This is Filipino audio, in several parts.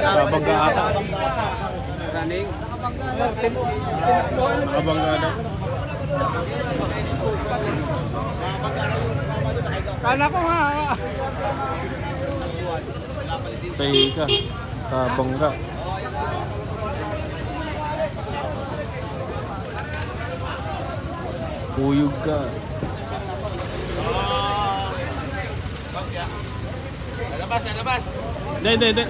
Nakabangga ata. Running. Nakabangga na. Kala ko nga. Sayi ka. Nakabangga. Puyog ka. Lalabas, lalabas. Hindi.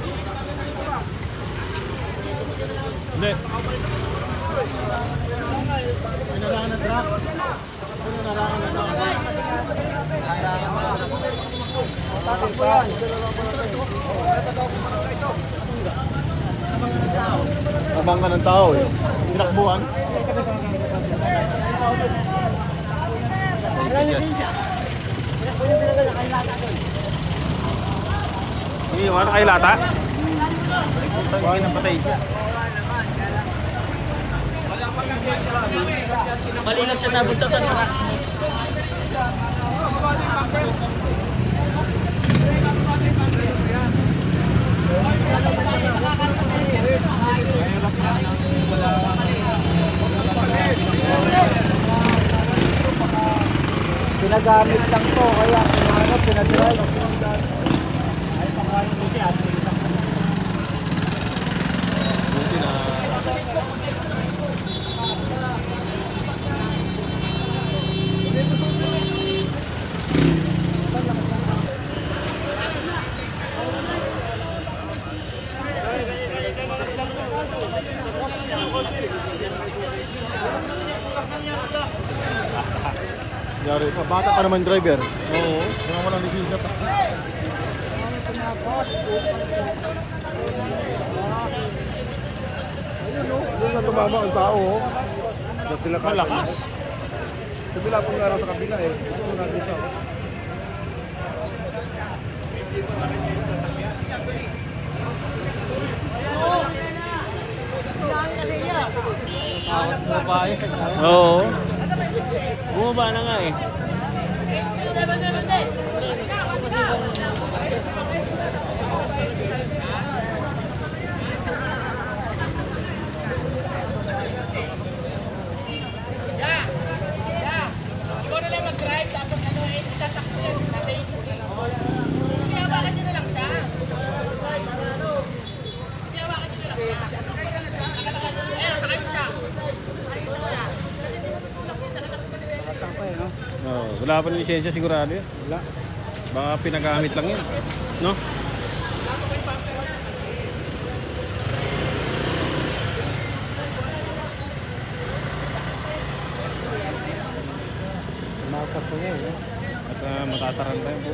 Hindi. Pinarangan na truck. Pinarangan na truck. Tatang po yan. Abang ka ng tao eh. Tinakbuhan. Hindi, wala kayo lata? Hindi napatay siya. Mali lang siya nabuntasan. Pinagamit lang to, kaya pinadrive. Ay, pangkain mo siya. Buti na. Yari pa, bata pa naman driver. Oo, kaya walang lisensya pa. Ayun o, doon na tumama ang tao. Malakas. Kabila pong araw sa kabila eh. Ito na dito. Oo. Bumaba na nga eh. Ikaw na lang mag-drive, tapos ano eh, itatakbo yan. Nasa isip eh. Hindi, hawakan nyo na lang siya. Hindi, hawakan nyo na lang siya. Ayun, sakay mo siya. Oh, wala pa ng lisensya sigurado yun. Wala. Baka pinagamit lang yun. No? Makas mo yan eh. At matataranta yun po.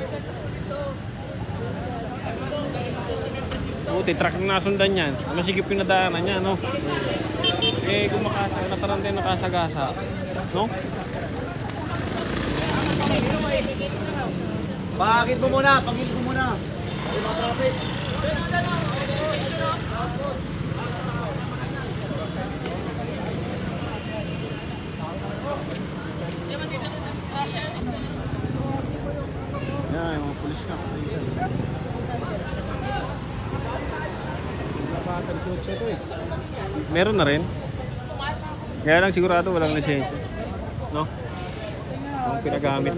Buti, truck na nasundan yan. Masikip yung nadaanan niya, no? Eh, kung nataranta yung nakasagasa. No? Pagit mo muna, pagit mo muna. Ay, mga traffic. Yan, yung mga pulis na. Meron na rin. Kaya lang sigurado walang lisensya. No? Kung pinagamit.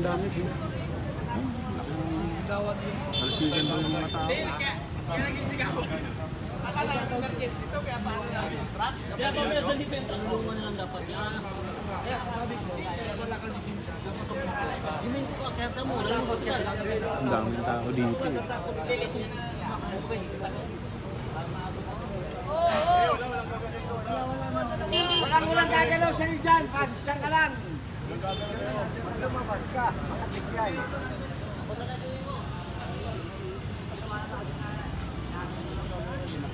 Malsigan daw ng mga tao. Kaya naging sigawan. Akala ko emergency to, kaya paano namin yung truck? Kaya pa may dali-dali ang luma na lang dapat yan. Kaya sabi ko, wala kang lisensya. Dapat ito Himin ko pa, kaya mo, wala yung buksan. Ang daming tao dito. Walang gagalaw sa'yo dyan. Diyan ka lang. Lumabas ka. Makatigyan.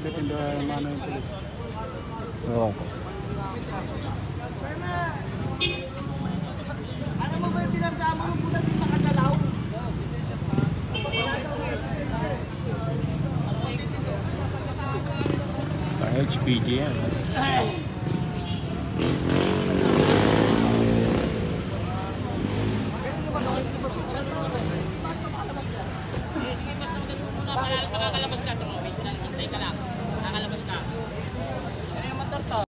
Depende mano yung pulis. Oo. Ano mo ba yung pinagdamo ng bulan di makagalaw? HPG yan. Sige, basta maganda muna. Makakalabas ka. Wait lang, hintay ka lang. Makakalabas ka. Ano yung motor to?